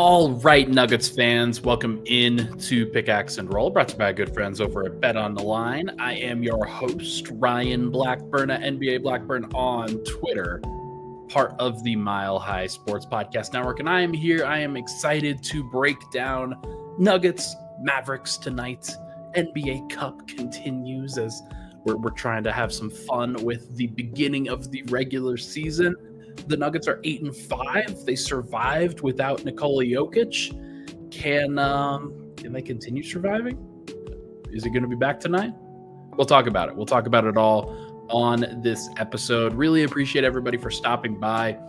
All right, Nuggets fans, welcome in to Pickaxe and Roll, brought to you by good friends over at BETONLINE. I am your host, Ryan Blackburn at NBA Blackburn on Twitter, part of the Mile High Sports Podcast Network, and I am here. I am excited to break down Nuggets, Mavericks tonight. NBA Cup continues as we're trying to have some fun with the beginning of the regular season. The Nuggets are 8-5. They survived without Nikola Jokic. Can they continue surviving? Is he going to be back tonight? We'll talk about it. We'll talk about it all on this episode. Really appreciate everybody for stopping by.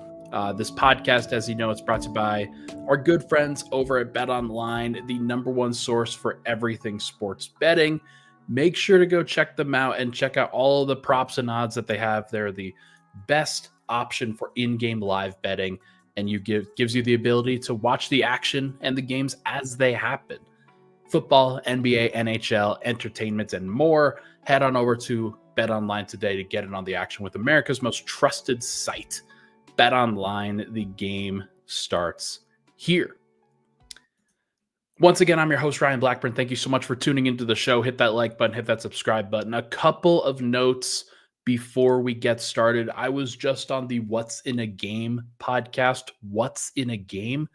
This podcast, as you know, it's brought to you by our good friends over at BetOnline, the number one source for everything sports betting. Make sure to go check them out and check out all of the props and odds that they have. They're the best option for in-game live betting, and gives you the ability to watch the action and the games as they happen. Football, NBA, NHL, entertainment, and more. Head on over to BetOnline today to get in on the action with America's most trusted site. BetOnline, the game starts here. Once again, I'm your host, Ryan Blackburn. Thank you so much for tuning into the show. Hit that like button, hit that subscribe button. A couple of notes before we get started. I was just on the What's in a Game podcast, What's in a Game,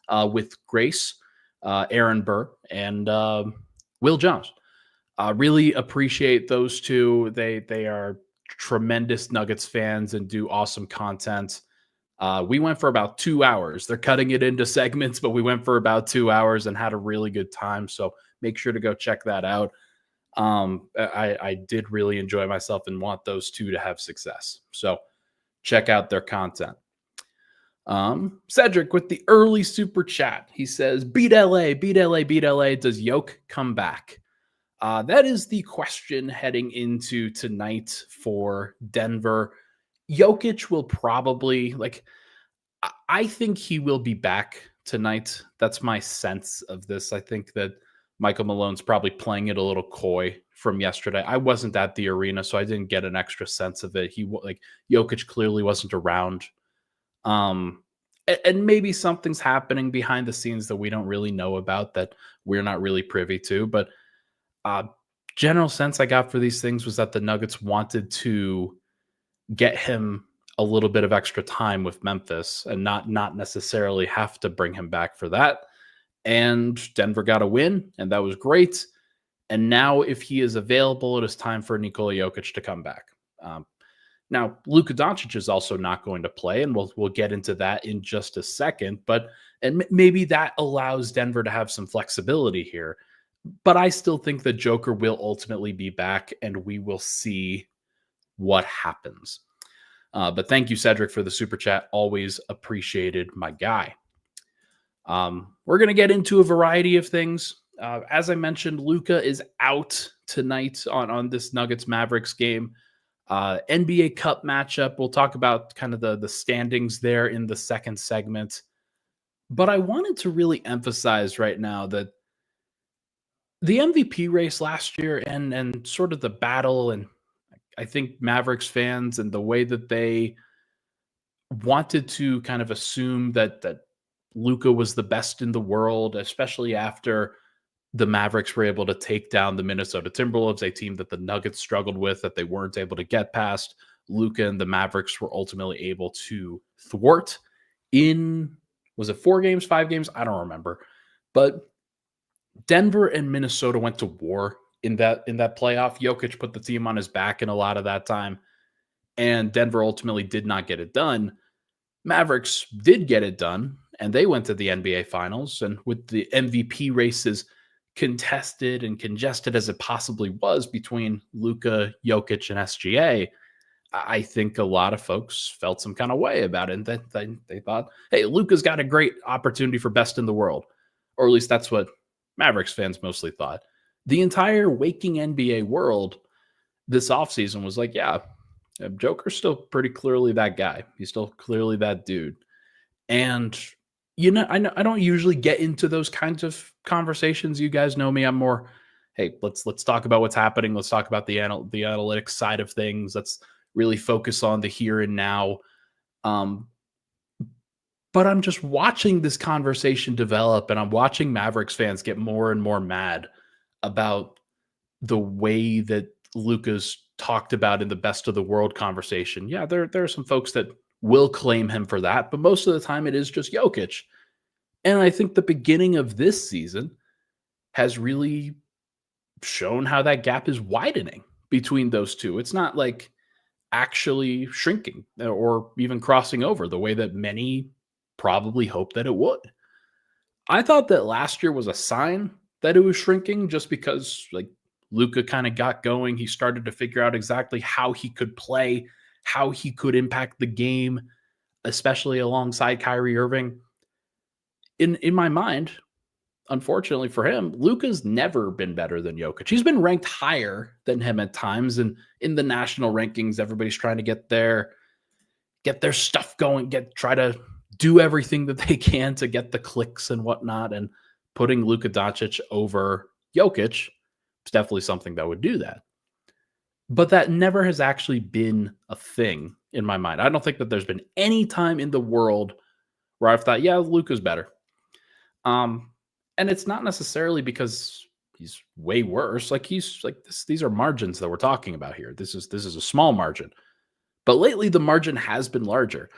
with Grace, Aaron Burr, and Will Jones. Really appreciate those two. They are tremendous Nuggets fans and do awesome content. We went for about 2 hours. They're cutting it into segments, but we went for about 2 hours and had a really good time. So make sure to go check that out. I did really enjoy myself and want those two to have success. So check out their content. Cedric with the early super chat. He says, beat LA, beat LA, beat LA. Does Yoke come back? That is the question heading into tonight for Denver. Jokic will probably, I think he will be back tonight. That's my sense of this. I think that Michael Malone's probably playing it a little coy from yesterday. I wasn't at the arena, so I didn't get an extra sense of it. Jokic clearly wasn't around. And maybe something's happening behind the scenes that we don't really know about, that we're not really privy to. But general sense I got for these things was that the Nuggets wanted to get him a little bit of extra time with Memphis and not necessarily have to bring him back for that. And Denver got a win, and that was great. And now if he is available, it is time for Nikola Jokic to come back. Now, Luka Doncic is also not going to play, and we'll get into that in just a second. And maybe that allows Denver to have some flexibility here. But I still think that Joker will ultimately be back, and we will see what happens. But thank you, Cedric, for the super chat. Always appreciated, my guy. We're going to get into a variety of things. As I mentioned, Luka is out tonight on this Nuggets Mavericks game. NBA Cup matchup. We'll talk about kind of the standings there in the second segment. But I wanted to really emphasize right now that the MVP race last year and sort of the battle, and I think Mavericks fans and the way that they wanted to kind of assume that Luka was the best in the world, especially after the Mavericks were able to take down the Minnesota Timberwolves, a team that the Nuggets struggled with, that they weren't able to get past. Luka and the Mavericks were ultimately able to thwart in, was it 4 games, 5 games? I don't remember. But Denver and Minnesota went to war in that playoff. Jokic put the team on his back in a lot of that time, and Denver ultimately did not get it done. Mavericks did get it done, and they went to the NBA Finals. And with the MVP races contested and congested as it possibly was between Luka, Jokic, and SGA, I think a lot of folks felt some kind of way about it. And that they thought, hey, Luka's got a great opportunity for best in the world. Or at least that's what Mavericks fans mostly thought. The entire waking NBA world this offseason was like, yeah, Joker's still pretty clearly that guy. He's still clearly that dude. And, I don't usually get into those kinds of conversations. You guys know me. I'm more, hey, let's talk about what's happening. Let's talk about the analytics side of things. Let's really focus on the here and now. But I'm just watching this conversation develop, and I'm watching Mavericks fans get more and more mad about the way that Luka's talked about in the best of the world conversation. Yeah, there are some folks that will claim him for that, but most of the time it is just Jokic. And I think the beginning of this season has really shown how that gap is widening between those two. It's not like actually shrinking or even crossing over the way that many probably hoped that it would. I thought that last year was a sign that it was shrinking just because like Luka kind of got going. He started to figure out exactly how he could play, how he could impact the game, especially alongside Kyrie Irving. In my mind, unfortunately for him, Luka's never been better than Jokic. He's been ranked higher than him at times, and in the national rankings, everybody's trying to get their stuff going, try to do everything that they can to get the clicks and whatnot. And putting Luka Doncic over Jokic is definitely something that would do that. But that never has actually been a thing in my mind. I don't think that there's been any time in the world where I've thought, yeah, Luka's better. And it's not necessarily because he's way worse. Like he's like this, these are margins that we're talking about here. This is a small margin. But lately the margin has been larger.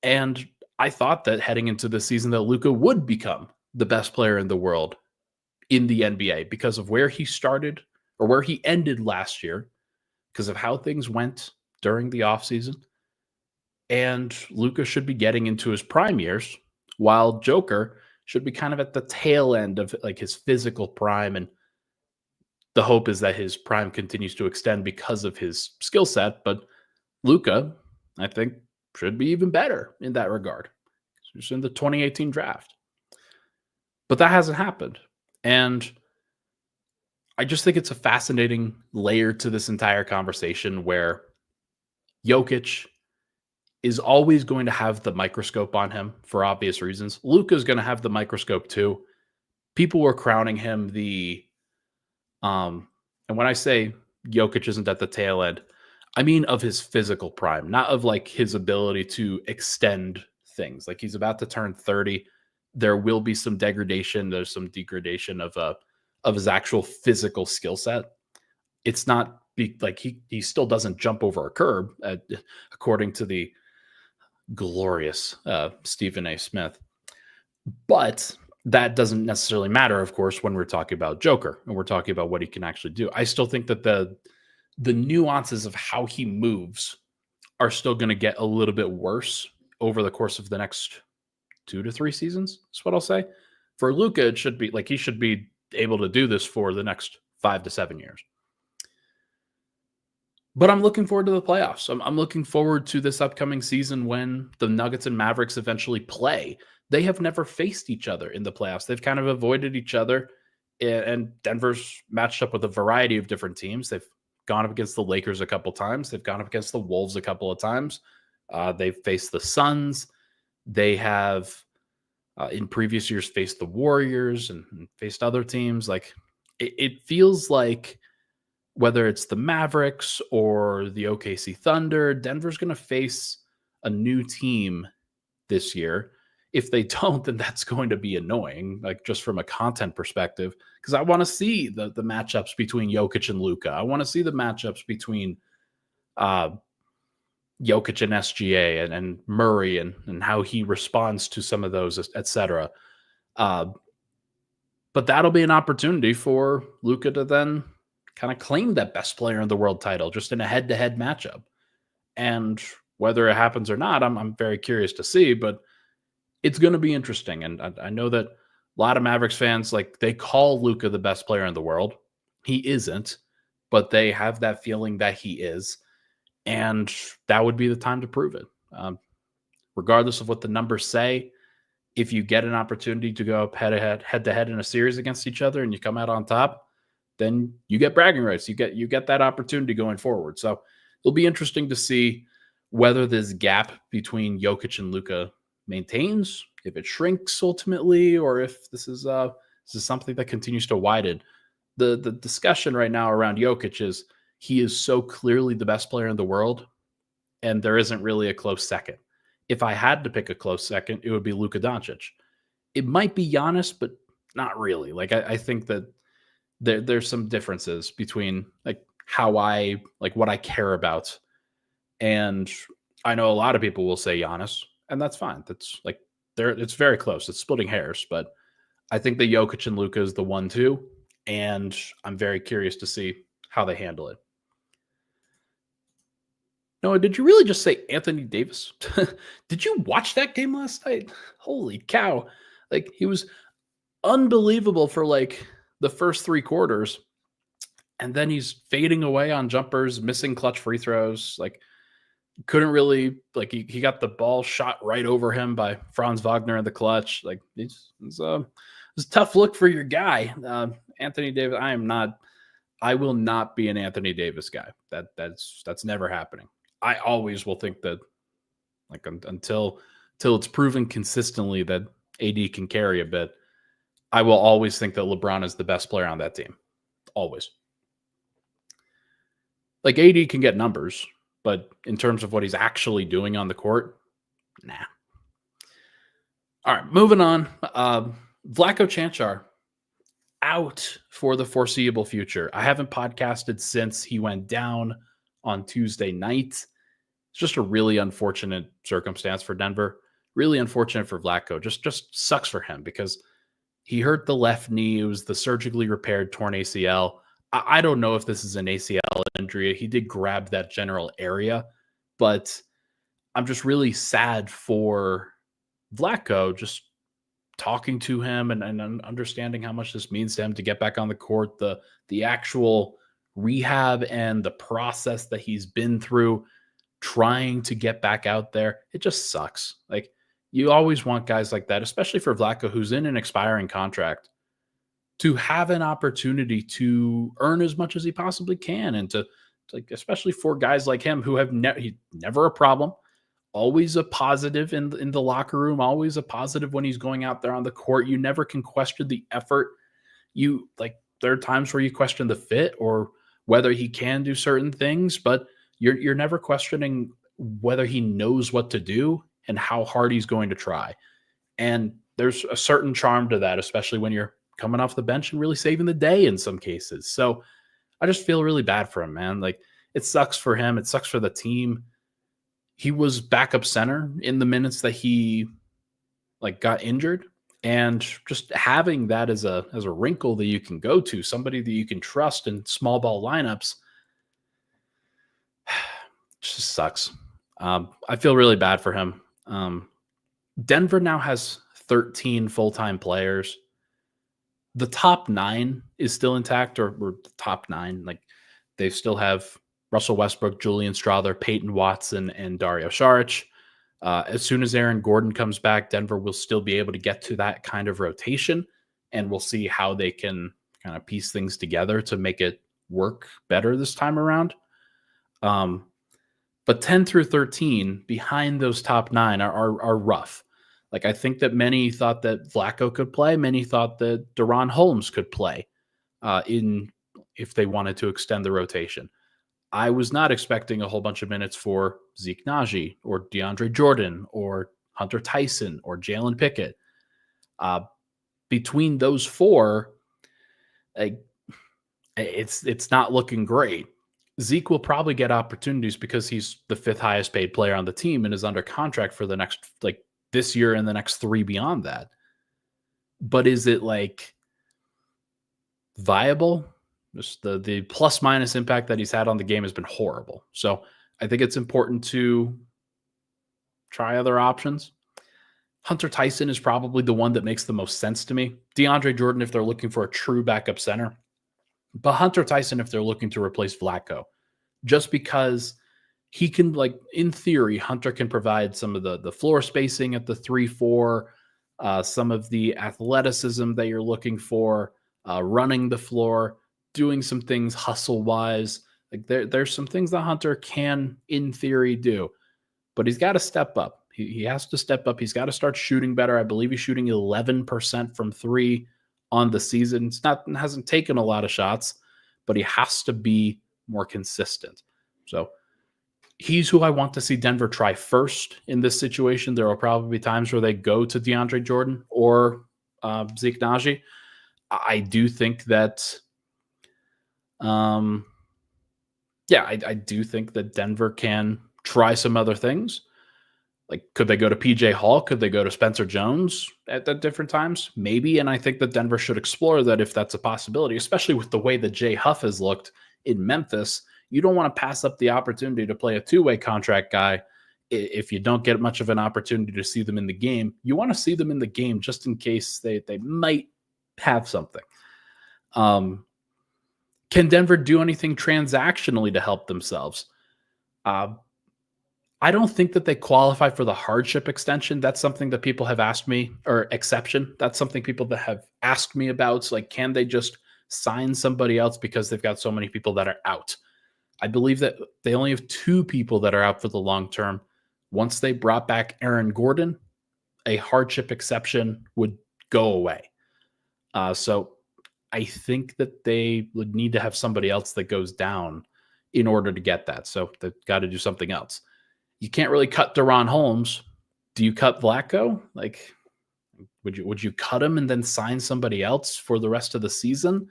And I thought that heading into the season that Luka would become the best player in the world in the NBA because of where he started or where he ended last year, because of how things went during the offseason. And Luka should be getting into his prime years, while Joker should be kind of at the tail end of like his physical prime. And the hope is that his prime continues to extend because of his skill set. But Luka, I think, should be even better in that regard. He's in the 2018 draft. But that hasn't happened. And I just think it's a fascinating layer to this entire conversation where Jokic is always going to have the microscope on him for obvious reasons. Luka is going to have the microscope too. People were crowning him and when I say Jokic isn't at the tail end, I mean of his physical prime, not of like his ability to extend things. Like he's about to turn 30. There will be some degradation. There's some degradation of his actual physical skill set. It's not like he still doesn't jump over a curb, according to the glorious Stephen A. Smith. But that doesn't necessarily matter, of course, when we're talking about Joker and we're talking about what he can actually do. I still think that the nuances of how he moves are still going to get a little bit worse over the course of the next 2 to 3 seasons. That's what I'll say. For Luka, it should be like he should be able to do this for the next 5 to 7 years. But I'm looking forward to the playoffs. I'm looking forward to this upcoming season when the Nuggets and Mavericks eventually play. They have never faced each other in the playoffs. They've kind of avoided each other, and Denver's matched up with a variety of different teams. They've gone up against the Lakers a couple times. They've gone up against the Wolves a couple of times. They've faced the Suns. They have, in previous years, faced the Warriors and faced other teams. Like it feels like whether it's the Mavericks or the OKC Thunder, Denver's going to face a new team this year. If they don't, then that's going to be annoying, like just from a content perspective, because I want to see the matchups between Jokic and Luka. I want to see the matchups between Jokic and SGA and Murray and how he responds to some of those, etc. But that'll be an opportunity for Luka to then kind of claim that best player in the world title just in a head-to-head matchup. And whether it happens or not, I'm very curious to see, but it's going to be interesting. And I know that a lot of Mavericks fans, like they call Luka the best player in the world. He isn't, but they have that feeling that he is. And that would be the time to prove it. Regardless of what the numbers say, if you get an opportunity to go up head-to-head in a series against each other and you come out on top, then you get bragging rights. You get that opportunity going forward. So it'll be interesting to see whether this gap between Jokic and Luka maintains, if it shrinks ultimately, or if this is something that continues to widen. The discussion right now around Jokic is he is so clearly the best player in the world, and there isn't really a close second. If I had to pick a close second, it would be Luka Doncic. It might be Giannis, but not really. Like I think that there's some differences between like how I like what I care about. And I know a lot of people will say Giannis, and that's fine. That's like it's very close. It's splitting hairs, but I think the Jokic and Luka is the 1-2, and I'm very curious to see how they handle it. Noah, did you really just say Anthony Davis? Did you watch that game last night? Holy cow. Like he was unbelievable for like the first 3 quarters, and then he's fading away on jumpers, missing clutch free throws. Like couldn't really like he got the ball shot right over him by Franz Wagner in the clutch. Like it's a tough look for your guy, Anthony Davis. I will not be an Anthony Davis guy. That's never happening. I always will think that like until it's proven consistently that AD can carry a bit, I will always think that LeBron is the best player on that team. Always. Like AD can get numbers, but in terms of what he's actually doing on the court, nah. All right, moving on. Vlatko Cancar out for the foreseeable future. I haven't podcasted since he went down on Tuesday night. It's just a really unfortunate circumstance for Denver. Really unfortunate for Vlatko. Just sucks for him because he hurt the left knee. It was the surgically repaired torn ACL. I don't know if this is an ACL injury. He did grab that general area, but I'm just really sad for Vlatko, just talking to him and understanding how much this means to him to get back on the court, the actual rehab and the process that he's been through trying to get back out there. It just sucks. Like you always want guys like that, especially for Vlatko, who's in an expiring contract, to have an opportunity to earn as much as he possibly can. And to like, especially for guys like him who have never a problem, always a positive in the locker room, always a positive when he's going out there on the court. You never can question the effort. You like, there are times where you question the fit or whether he can do certain things, but you're never questioning whether he knows what to do and how hard he's going to try. And there's a certain charm to that, especially when you're coming off the bench and really saving the day in some cases. So I just feel really bad for him, man. Like it sucks for him. It sucks for the team. He was backup center in the minutes that he like got injured, and just having that as a wrinkle that you can go to, somebody that you can trust in small ball lineups, just sucks. I feel really bad for him. Denver now has 13 full-time players. The top 9 is still intact, or the top 9. Like they still have Russell Westbrook, Julian Strawther, Peyton Watson, and Dario Saric. As soon as Aaron Gordon comes back, Denver will still be able to get to that kind of rotation, and we'll see how they can kind of piece things together to make it work better this time around. But 10 through 13 behind those top 9 are rough. Like I think that many thought that Vlatko could play. Many thought that Deron Holmes could play if they wanted to extend the rotation. I was not expecting a whole bunch of minutes for Zeke Naji or DeAndre Jordan or Hunter Tyson or Jalen Pickett. Between those 4, it's not looking great. Zeke will probably get opportunities because he's the 5th highest paid player on the team and is under contract for the next, like this year and the next 3 beyond that. But is it like viable? Just the plus minus impact that he's had on the game has been horrible. So I think it's important to try other options. Hunter Tyson is probably the one that makes the most sense to me. DeAndre Jordan, if they're looking for a true backup center, but Hunter Tyson, if they're looking to replace Vlatko, just because he can, like, in theory, Hunter can provide some of the floor spacing at the 3-4, some of the athleticism that you're looking for, running the floor, doing some things hustle-wise. Like there's some things that Hunter can, in theory, do, but he's got to step up. He has to step up. He's got to start shooting better. I believe he's shooting 11% from 3 on the season. Hasn't taken a lot of shots, but he has to be more consistent. So He's who I want to see Denver try first in this situation. There will probably be times where they go to DeAndre Jordan or Zeke Naji. I do think that, I do think that Denver can try some other things. Like, could they go to PJ Hall? Could they go to Spencer Jones at different times? Maybe. And I think that Denver should explore that if that's a possibility, especially with the way that Jay Huff has looked in Memphis. You don't want to pass up the opportunity to play a two-way contract guy if you don't get much of an opportunity to see them in the game. You want to see them in the game just in case they might have something. Can Denver do anything transactionally to help themselves? I don't think that they qualify for the hardship extension. That's something that people have asked me, or exception. That's something people that have asked me about. It's like, can they just sign somebody else because they've got so many people that are out? I believe that they only have 2 people that are out for the long term. Once they brought back Aaron Gordon, a hardship exception would go away. So I think that they would need to have somebody else that goes down in order to get that. So they've got to do something else. You can't really cut Deron Holmes. Do you cut Vlatko? Like, would you cut him and then sign somebody else for the rest of the season?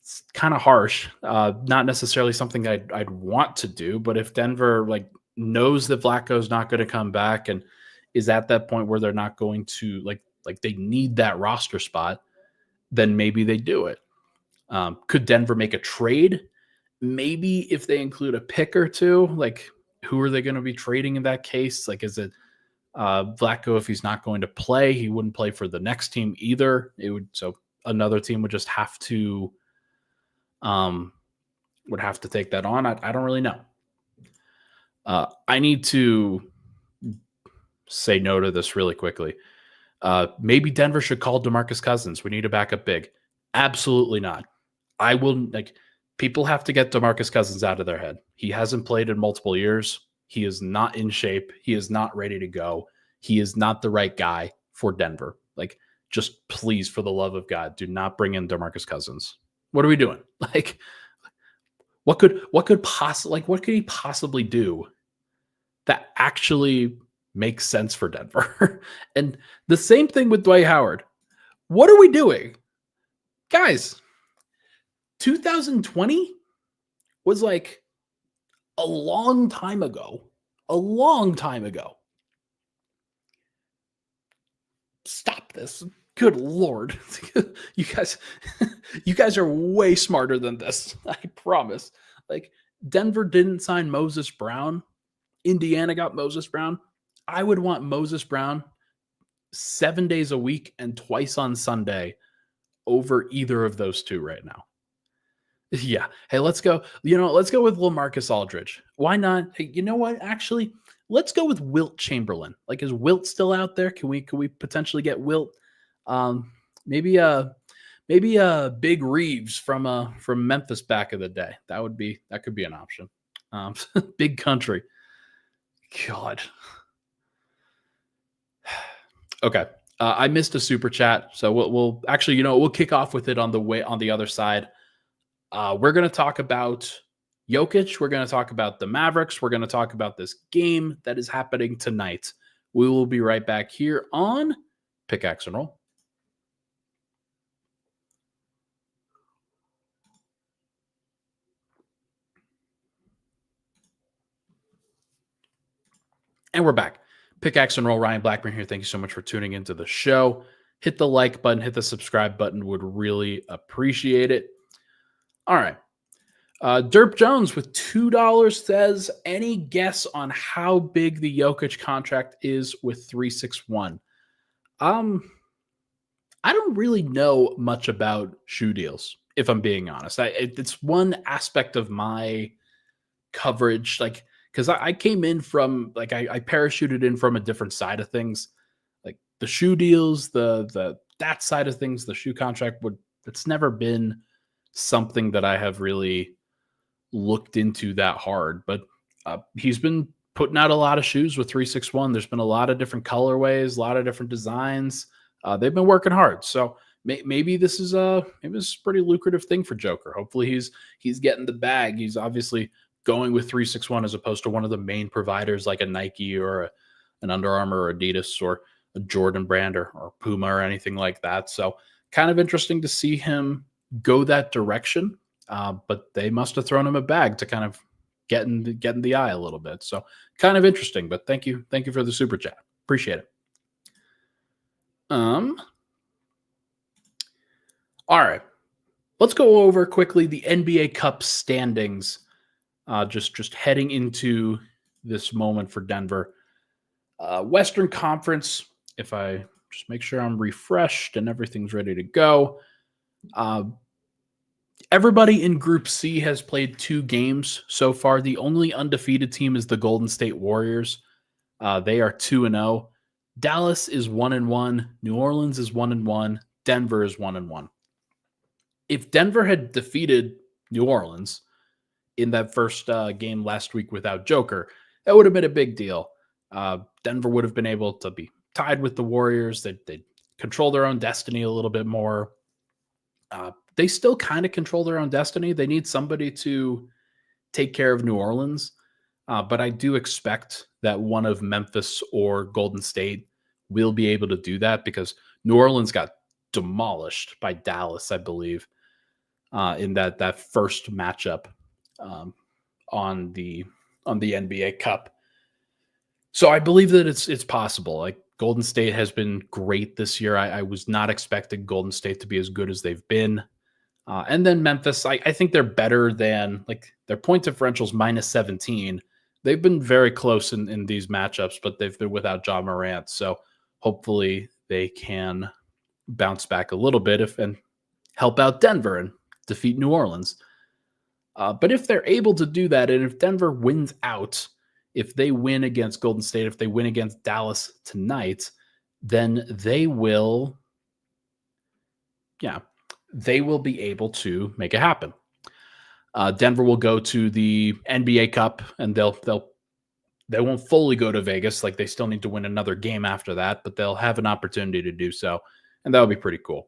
It's kind of harsh. Not necessarily something I'd want to do, but if Denver knows that Vlatko's not going to come back and is at that point where they're not going to like they need that roster spot, then maybe they do it. Could Denver make a trade? Maybe if they include a pick or two. Like, who are they going to be trading in that case? Like, is it Vlatko? If he's not going to play, he wouldn't play for the next team either. So another team would just have to take that on. I don't really know. I need to say no to this really quickly. Maybe Denver should call DeMarcus Cousins. We need a backup big. Absolutely not. People have to get DeMarcus Cousins out of their head. He hasn't played in multiple years. He is not in shape. He is not ready to go. He is not the right guy for Denver. Just please, for the love of God, do not bring in DeMarcus Cousins. What are we doing? What could he possibly do that actually makes sense for Denver? And the same thing with Dwight Howard. What are we doing? Guys, 2020 was a long time ago. A long time ago. Stop this. Good Lord. You guys are way smarter than this. I promise. Denver didn't sign Moses Brown. Indiana got Moses Brown. I would want Moses Brown 7 days a week and twice on Sunday over either of those two right now. Yeah. Hey, let's go. Let's go with LaMarcus Aldridge. Why not? Hey, you know what? Actually, let's go with Wilt Chamberlain. Is Wilt still out there? Can we potentially get Wilt? Maybe a Big Reeves from Memphis back of the day. That could be an option. Big Country. God. Okay. I missed a super chat, so we'll actually, we'll kick off with it on the other side. We're going to talk about Jokic. We're going to talk about the Mavericks. We're going to talk about this game that is happening tonight. We will be right back here on Pickaxe and Roll. And we're back. Pickaxe and Roll, Ryan Blackburn here. Thank you so much for tuning into the show. Hit the like button, hit the subscribe button. Would really appreciate it. All right. Derp Jones with $2 says, any guess on how big the Jokic contract is with 361? I don't really know much about shoe deals, if I'm being honest. It's one aspect of my coverage, because I came in from I parachuted in from a different side of things, the shoe deals, that side of things, the shoe contract it's never been something that I have really looked into that hard. But he's been putting out a lot of shoes with 361. There's been a lot of different colorways, a lot of different designs. They've been working hard. So maybe this is a pretty lucrative thing for Joker. Hopefully he's getting the bag. He's obviously going with 361 as opposed to one of the main providers like a Nike or an Under Armour or Adidas or a Jordan brand or Puma or anything like that. So kind of interesting to see him go that direction. But they must have thrown him a bag to kind of get in the eye a little bit. So kind of interesting. But thank you for the super chat. Appreciate it. All right. Let's go over quickly the NBA Cup standings. Just heading into this moment for Denver. Western Conference, if I just make sure I'm refreshed and everything's ready to go. Everybody in Group C has played 2 games so far. The only undefeated team is the Golden State Warriors. They are 2-0. Dallas is 1-1. New Orleans is 1-1. Denver is 1-1. If Denver had defeated New Orleans in that first game last week without Joker, that would have been a big deal. Denver would have been able to be tied with the Warriors. They'd control their own destiny a little bit more. They still kind of control their own destiny. They need somebody to take care of New Orleans. But I do expect that one of Memphis or Golden State will be able to do that because New Orleans got demolished by Dallas, I believe, in that first matchup on the NBA Cup. So I believe that it's possible. Like Golden State has been great this year. I was not expecting Golden State to be as good as they've been. And then Memphis, I think they're better than, like, their point differential's minus 17. They've been very close in these matchups, but they've been without Ja Morant. So hopefully they can bounce back a little bit and help out Denver and defeat New Orleans. But if they're able to do that, and if Denver wins out, if they win against Golden State, if they win against Dallas tonight, then they will be able to make it happen. Denver will go to the NBA Cup, and they won't fully go to Vegas. Like, they still need to win another game after that, but they'll have an opportunity to do so, and that would be pretty cool.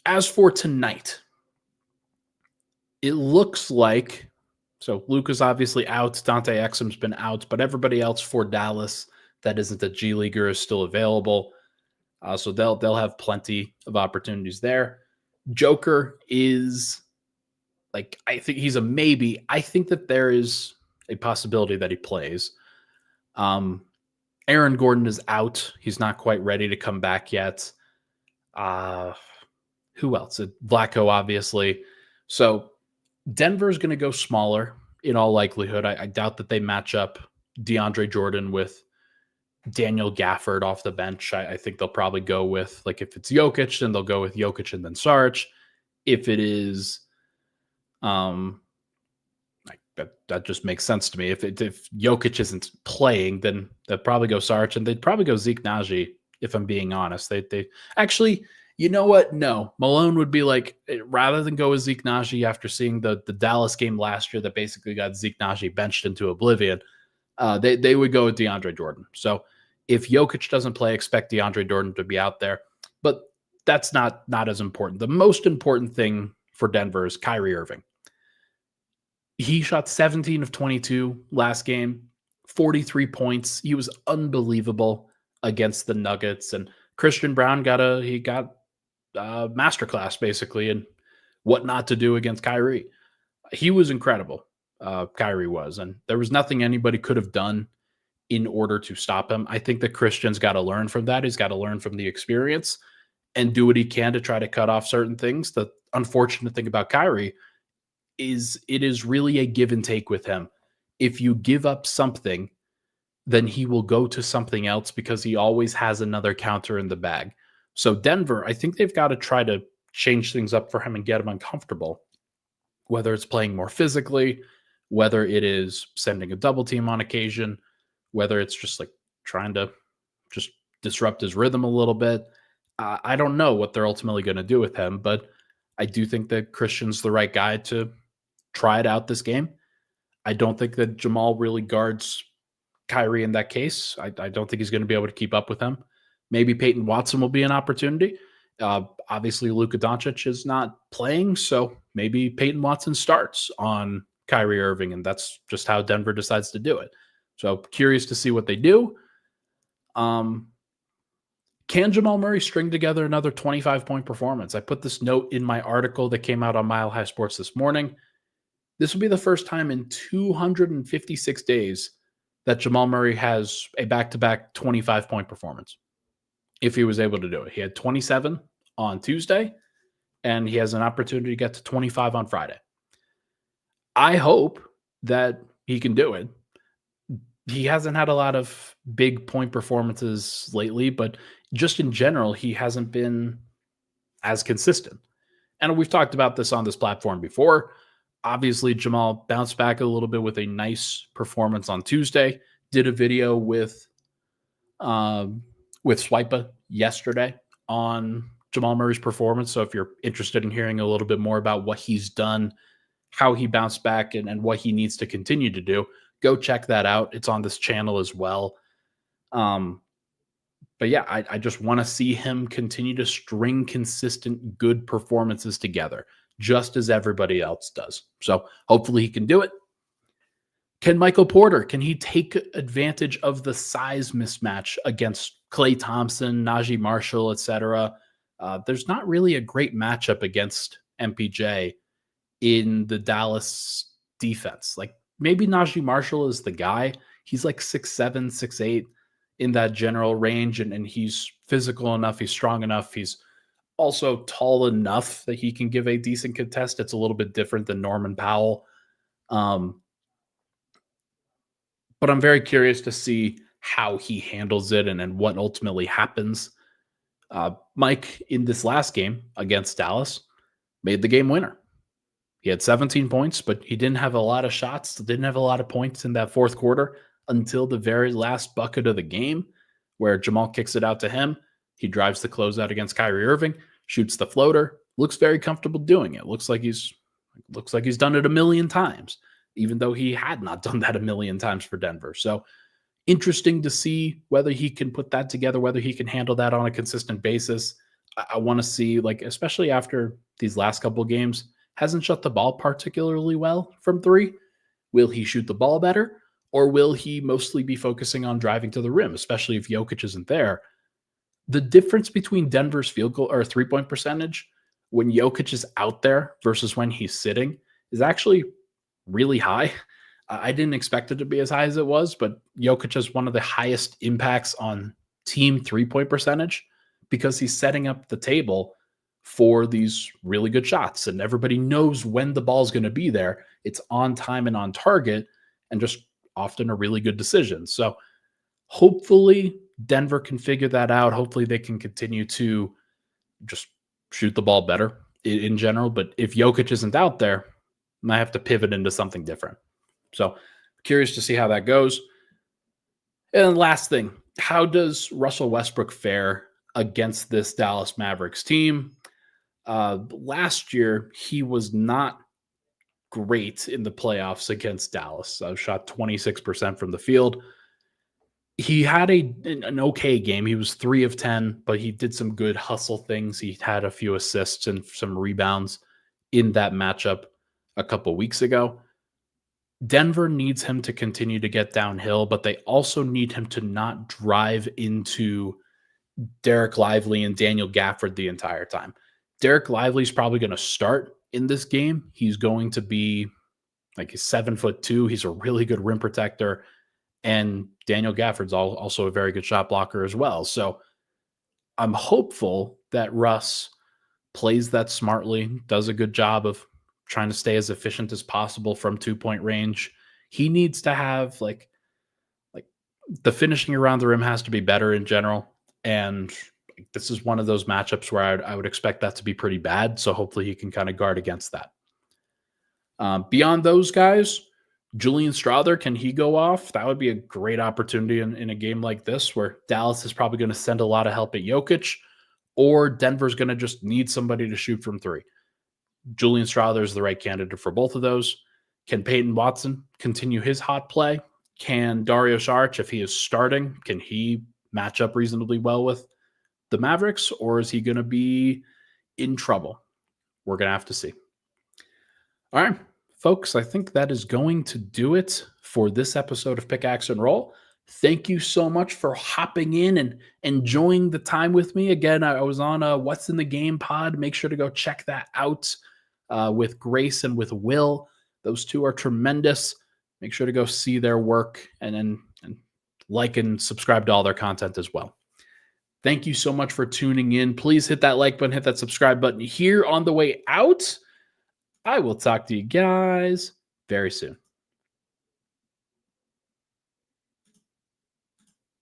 As for tonight, it looks like, so Luka's obviously out, Dante Exum's been out, but everybody else for Dallas that isn't a G Leaguer is still available. So they'll have plenty of opportunities there. Joker is, like, I think he's a maybe. I think that there is a possibility that he plays. Aaron Gordon is out. He's not quite ready to come back yet. Who else? Vlatko, obviously. So Denver's going to go smaller in all likelihood. I doubt that they match up DeAndre Jordan with Daniel Gafford off the bench. I think they'll probably go with, like, if it's Jokic, then they'll go with Jokic and then Saric. If it is, that just makes sense to me. If Jokic isn't playing, then they'll probably go Saric, and they'd probably go Zeke Naji, if I'm being honest. They actually, you know what? No, Malone would be like, rather than go with Zeke Naji after seeing the Dallas game last year that basically got Zeke Naji benched into oblivion, they would go with DeAndre Jordan. So if Jokic doesn't play, expect DeAndre Jordan to be out there. But that's not as important. The most important thing for Denver is Kyrie Irving. He shot 17 of 22 last game, 43 points. He was unbelievable against the Nuggets. And Christian Brown got a masterclass, basically, in what not to do against Kyrie. He was incredible. Kyrie was. And there was nothing anybody could have done in order to stop him. I think that Christian's got to learn from that. He's got to learn from the experience and do what he can to try to cut off certain things. The unfortunate thing about Kyrie is it is really a give and take with him. If you give up something, then he will go to something else because he always has another counter in the bag. So Denver, I think they've got to try to change things up for him and get him uncomfortable, whether it's playing more physically, whether it is sending a double team on occasion, whether it's just like trying to just disrupt his rhythm a little bit. I don't know what they're ultimately going to do with him, but I do think that Christian's the right guy to try it out this game. I don't think that Jamal really guards Kyrie in that case. I don't think he's going to be able to keep up with him. Maybe Peyton Watson will be an opportunity. Obviously, Luka Doncic is not playing, so maybe Peyton Watson starts on Kyrie Irving, and that's just how Denver decides to do it. So curious to see what they do. Can Jamal Murray string together another 25-point performance? I put this note in my article that came out on Mile High Sports this morning. This will be the first time in 256 days that Jamal Murray has a back-to-back 25-point performance, if he was able to do it. He had 27 on Tuesday, and he has an opportunity to get to 25 on Friday. I hope that he can do it. He hasn't had a lot of big point performances lately, but just in general, he hasn't been as consistent. And we've talked about this on this platform before. Obviously, Jamal bounced back a little bit with a nice performance on Tuesday. Did a video with Swipa yesterday on Jamal Murray's performance. So if you're interested in hearing a little bit more about what he's done, how he bounced back, and what he needs to continue to do, go check that out. It's on this channel as well. But yeah, I just want to see him continue to string consistent good performances together, just as everybody else does. So hopefully he can do it. Can Michael Porter, can he take advantage of the size mismatch against Klay Thompson, Najee Marshall, etc.? There's not really a great matchup against MPJ in the Dallas defense. Like maybe Najee Marshall is the guy. He's like 6'7", 6'8", in that general range, and he's physical enough, he's strong enough, he's also tall enough that he can give a decent contest. It's a little bit different than Norman Powell. But I'm very curious to see how he handles it and what ultimately happens. Mike, in this last game against Dallas, made the game winner. He had 17 points, but he didn't have a lot of shots, didn't have a lot of points in that fourth quarter until the very last bucket of the game, where Jamal kicks it out to him. He drives the closeout against Kyrie Irving, shoots the floater, looks very comfortable doing it. Looks like he's done it a million times, even though he had not done that a million times for Denver. So interesting to see whether he can put that together, whether he can handle that on a consistent basis. I want to see, like, especially after these last couple of games, hasn't shot the ball particularly well from three. Will he shoot the ball better? Or will he mostly be focusing on driving to the rim, especially if Jokic isn't there? The difference between Denver's field goal or three-point percentage when Jokic is out there versus when he's sitting is actually really high. I didn't expect it to be as high as it was, but Jokic has one of the highest impacts on team three-point percentage because he's setting up the table for these really good shots, and everybody knows when the ball's going to be there. It's on time and on target, and just often a really good decision. So hopefully Denver can figure that out. Hopefully they can continue to just shoot the ball better in general. But if Jokic isn't out there, I might have to pivot into something different. So curious to see how that goes. And last thing, how does Russell Westbrook fare against this Dallas Mavericks team? Last year, he was not great in the playoffs against Dallas. Shot 26% from the field. He had an okay game. He was 3 of 10, but he did some good hustle things. He had a few assists and some rebounds in that matchup a couple weeks ago. Denver needs him to continue to get downhill, but they also need him to not drive into Derek Lively and Daniel Gafford the entire time. Derek Lively's probably going to start in this game. He's going to be like 7'2". He's a really good rim protector. And Daniel Gafford's also a very good shot blocker as well. So I'm hopeful that Russ plays that smartly, does a good job of trying to stay as efficient as possible from 2-point range. He needs to have like the finishing around the rim has to be better in general. And this is one of those matchups where I would expect that to be pretty bad. So hopefully he can kind of guard against that. Beyond those guys, Julian Strawther, can he go off? That would be a great opportunity in a game like this where Dallas is probably going to send a lot of help at Jokic, or Denver's going to just need somebody to shoot from three. Julian Strawther is the right candidate for both of those. Can Peyton Watson continue his hot play? Can Dario Saric, if he is starting, can he match up reasonably well with the Mavericks, or is he going to be in trouble? We're going to have to see. All right, folks, I think that is going to do it for this episode of Pickaxe and Roll. Thank you so much for hopping in and enjoying the time with me. Again, I was on a What's in the Game pod. Make sure to go check that out with Grace and with Will. Those two are tremendous. Make sure to go see their work and like and subscribe to all their content as well. Thank you so much for tuning in. Please hit that like button, hit that subscribe button here on the way out. I will talk to you guys very soon.